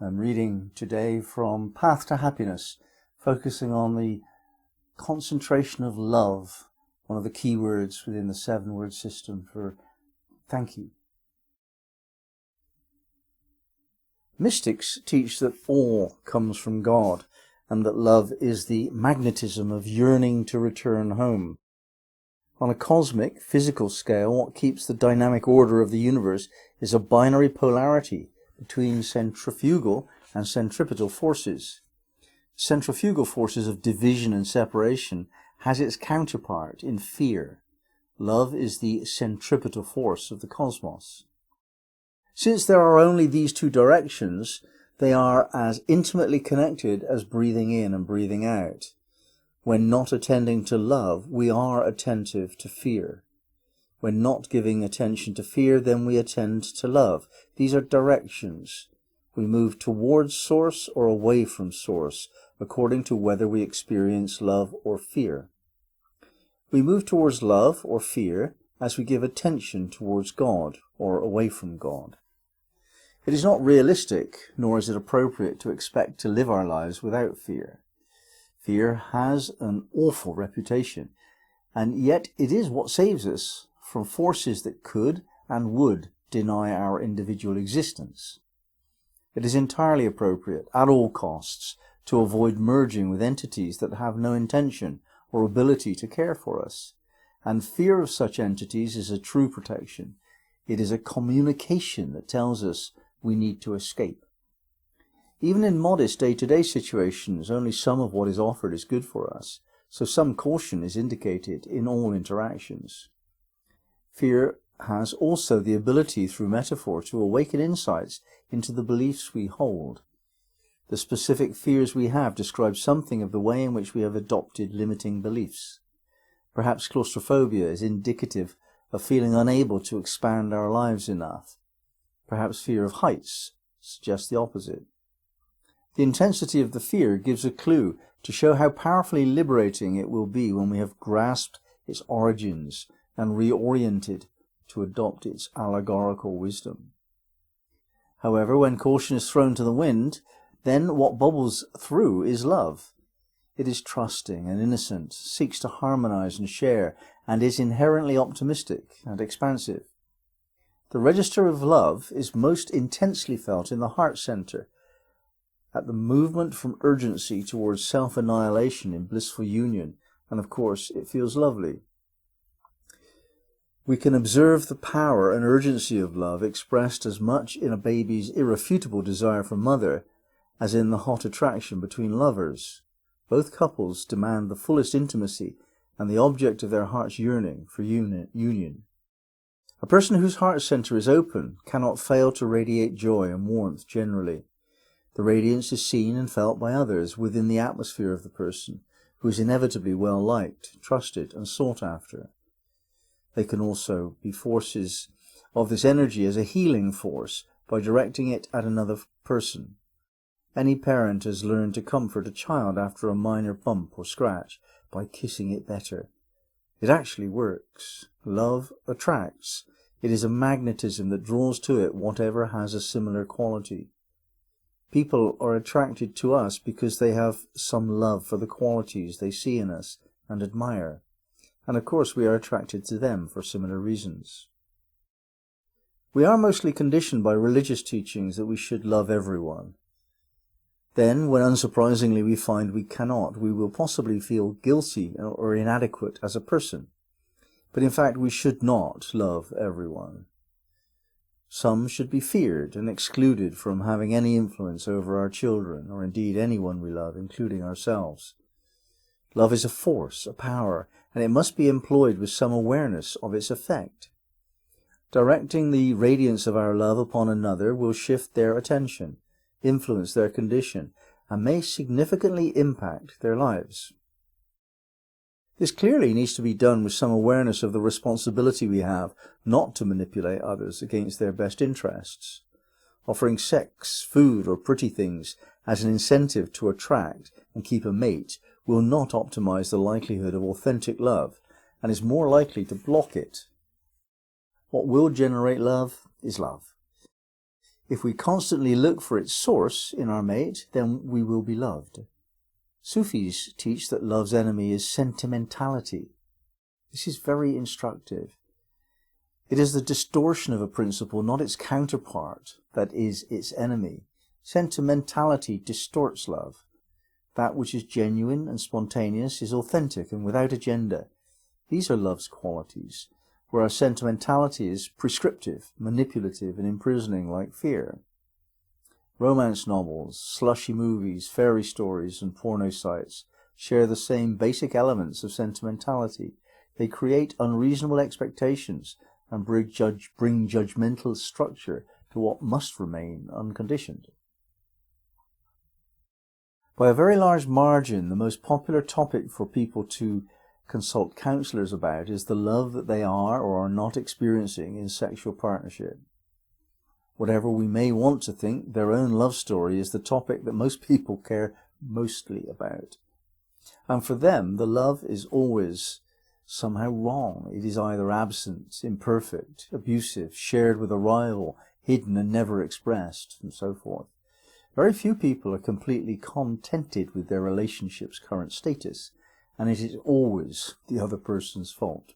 I'm reading today from Path to Happiness, focusing on the concentration of love, one of the key words within the 7-word system for thank you. Mystics teach that all comes from God and that love is the magnetism of yearning to return home. On a cosmic, physical scale, what keeps the dynamic order of the universe is a binary polarity between centrifugal and centripetal forces. Centrifugal forces of division and separation has its counterpart in fear. Love is the centripetal force of the cosmos. Since there are only these two directions, they are as intimately connected as breathing in and breathing out. When not attending to love, we are attentive to fear. When not giving attention to fear, then we attend to love. These are directions. We move towards source or away from source, according to whether we experience love or fear. We move towards love or fear as we give attention towards God or away from God. It is not realistic, nor is it appropriate to expect to live our lives without fear. Fear has an awful reputation, and yet it is what saves us from forces that could and would deny our individual existence. It is entirely appropriate, at all costs, to avoid merging with entities that have no intention or ability to care for us, and fear of such entities is a true protection. It is a communication that tells us we need to escape. Even in modest day-to-day situations, only some of what is offered is good for us, so some caution is indicated in all interactions. Fear has also the ability through metaphor to awaken insights into the beliefs we hold. The specific fears we have describe something of the way in which we have adopted limiting beliefs. Perhaps claustrophobia is indicative of feeling unable to expand our lives enough. Perhaps fear of heights suggests the opposite. The intensity of the fear gives a clue to show how powerfully liberating it will be when we have grasped its origins and reoriented to adopt its allegorical wisdom. However, when caution is thrown to the wind, then what bubbles through is love. It is trusting and innocent, seeks to harmonize and share, and is inherently optimistic and expansive. The register of love is most intensely felt in the heart center, at the movement from urgency towards self-annihilation in blissful union, and of course it feels lovely. We can observe the power and urgency of love expressed as much in a baby's irrefutable desire for mother as in the hot attraction between lovers. Both couples demand the fullest intimacy and the object of their heart's yearning for union. A person whose heart center is open cannot fail to radiate joy and warmth generally. The radiance is seen and felt by others within the atmosphere of the person, who is inevitably well liked, trusted, and sought after. They can also be forces of this energy as a healing force by directing it at another person. Any parent has learned to comfort a child after a minor bump or scratch by kissing it better. It actually works. Love attracts. It is a magnetism that draws to it whatever has a similar quality. People are attracted to us because they have some love for the qualities they see in us and admire. And of course we are attracted to them for similar reasons. We are mostly conditioned by religious teachings that we should love everyone. Then, when unsurprisingly we find we cannot, we will possibly feel guilty or inadequate as a person. But in fact we should not love everyone. Some should be feared and excluded from having any influence over our children, or indeed anyone we love, including ourselves. Love is a force, a power, and it must be employed with some awareness of its effect. Directing the radiance of our love upon another will shift their attention, influence their condition, and may significantly impact their lives. This clearly needs to be done with some awareness of the responsibility we have not to manipulate others against their best interests. Offering sex, food, or pretty things as an incentive to attract and keep a mate will not optimize the likelihood of authentic love and is more likely to block it. What will generate love is love. If we constantly look for its source in our mate, then we will be loved. Sufis teach that love's enemy is sentimentality. This is very instructive. It is the distortion of a principle, not its counterpart, that is its enemy. Sentimentality distorts love. That which is genuine and spontaneous is authentic and without agenda. These are love's qualities, whereas sentimentality is prescriptive, manipulative, and imprisoning like fear. Romance novels, slushy movies, fairy stories, and porno sites share the same basic elements of sentimentality. They create unreasonable expectations and bring judgmental structure to what must remain unconditioned. By a very large margin, the most popular topic for people to consult counsellors about is the love that they are or are not experiencing in sexual partnership. Whatever we may want to think, their own love story is the topic that most people care mostly about. And for them, the love is always somehow wrong. It is either absent, imperfect, abusive, shared with a rival, hidden and never expressed, and so forth. Very few people are completely contented with their relationship's current status, and it is always the other person's fault.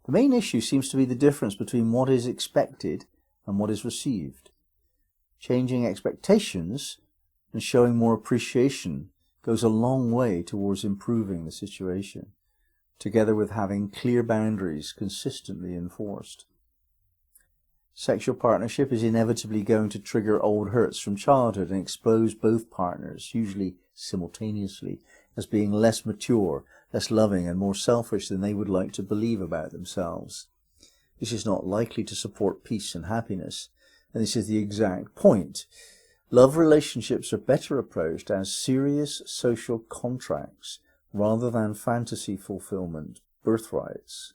The main issue seems to be the difference between what is expected and what is received. Changing expectations and showing more appreciation goes a long way towards improving the situation, together with having clear boundaries consistently enforced. Sexual partnership is inevitably going to trigger old hurts from childhood and expose both partners, usually simultaneously, as being less mature, less loving and more selfish than they would like to believe about themselves. This is not likely to support peace and happiness, and this is the exact point. Love relationships are better approached as serious social contracts rather than fantasy fulfillment birthrights.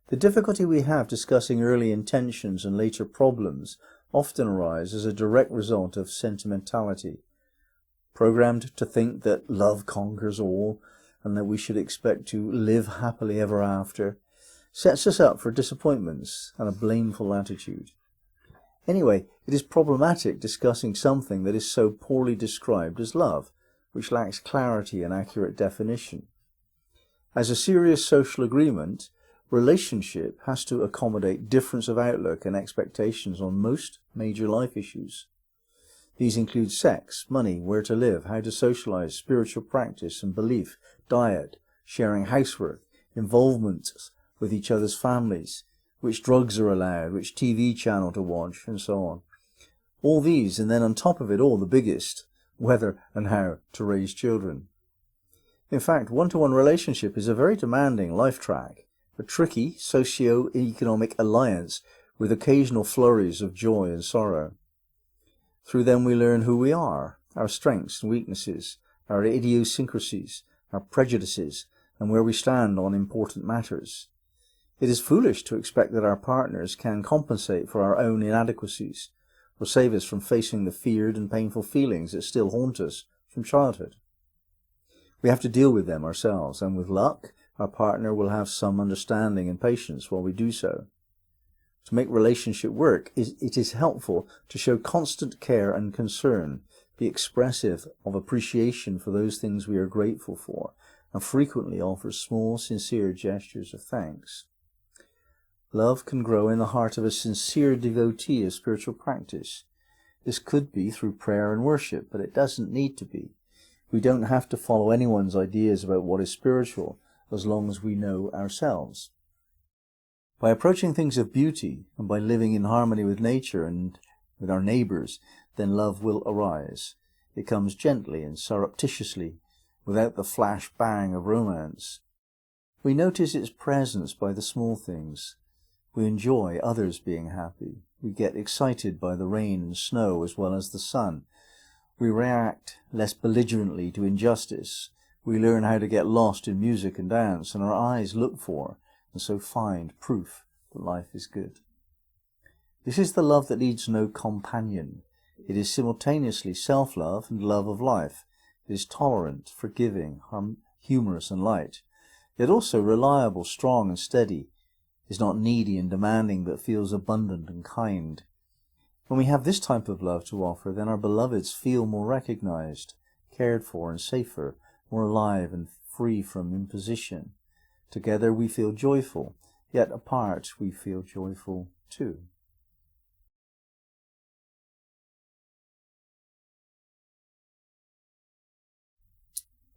The difficulty we have discussing early intentions and later problems often arise as a direct result of sentimentality. Programmed to think that love conquers all and that we should expect to live happily ever after sets us up for disappointments and a blameful attitude. Anyway, it is problematic discussing something that is so poorly described as love, which lacks clarity and accurate definition. As a serious social agreement, relationship has to accommodate difference of outlook and expectations on most major life issues. These include sex, money, where to live, how to socialize, spiritual practice and belief, diet, sharing housework, involvement with each other's families, which drugs are allowed, which TV channel to watch, and so on. All these, and then on top of it all, the biggest, whether and how to raise children. In fact, one-to-one relationship is a very demanding life track, a tricky socio-economic alliance with occasional flurries of joy and sorrow. Through them we learn who we are, our strengths and weaknesses, our idiosyncrasies, our prejudices, and where we stand on important matters. It is foolish to expect that our partners can compensate for our own inadequacies, or save us from facing the feared and painful feelings that still haunt us from childhood. We have to deal with them ourselves, and with luck, our partner will have some understanding and patience while we do so. To make relationship work, it is helpful to show constant care and concern, be expressive of appreciation for those things we are grateful for, and frequently offer small, sincere gestures of thanks. Love can grow in the heart of a sincere devotee of spiritual practice. This could be through prayer and worship, but it doesn't need to be. We don't have to follow anyone's ideas about what is spiritual, as long as we know ourselves. By approaching things of beauty, and by living in harmony with nature and with our neighbours, then love will arise. It comes gently and surreptitiously, without the flash bang of romance. We notice its presence by the small things. We enjoy others being happy. We get excited by the rain and snow as well as the sun. We react less belligerently to injustice. We learn how to get lost in music and dance, and our eyes look for, and so find, proof that life is good. This is the love that needs no companion. It is simultaneously self-love and love of life. It is tolerant, forgiving, humorous and light, yet also reliable, strong and steady. It is not needy and demanding, but feels abundant and kind. When we have this type of love to offer, then our beloveds feel more recognized, cared for and safer, more alive and free from imposition. Together we feel joyful, yet apart we feel joyful too.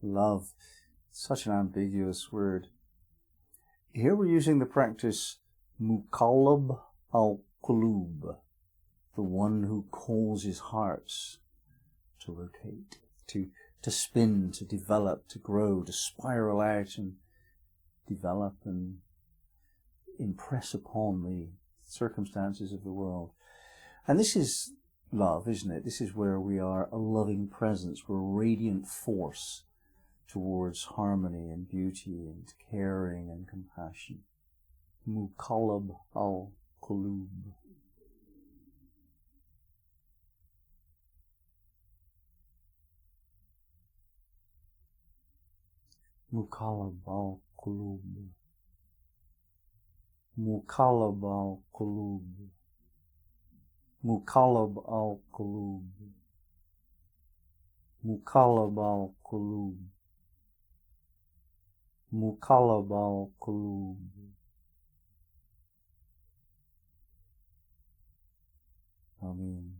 Love, such an ambiguous word. Here we're using the practice muqallab al-qulub, the one who causes hearts to rotate, to spin, to develop, to grow, to spiral out and develop and impress upon the circumstances of the world. And this is love, isn't it? This is where we are a loving presence. We're a radiant force towards harmony and beauty and caring and compassion. Muqallab al-qulub. Muqallab al-qulub. Muqallab al-qulub. Muqallab al-qulub. Muqallab al-qulub. Muqallab al-qulub. Amen.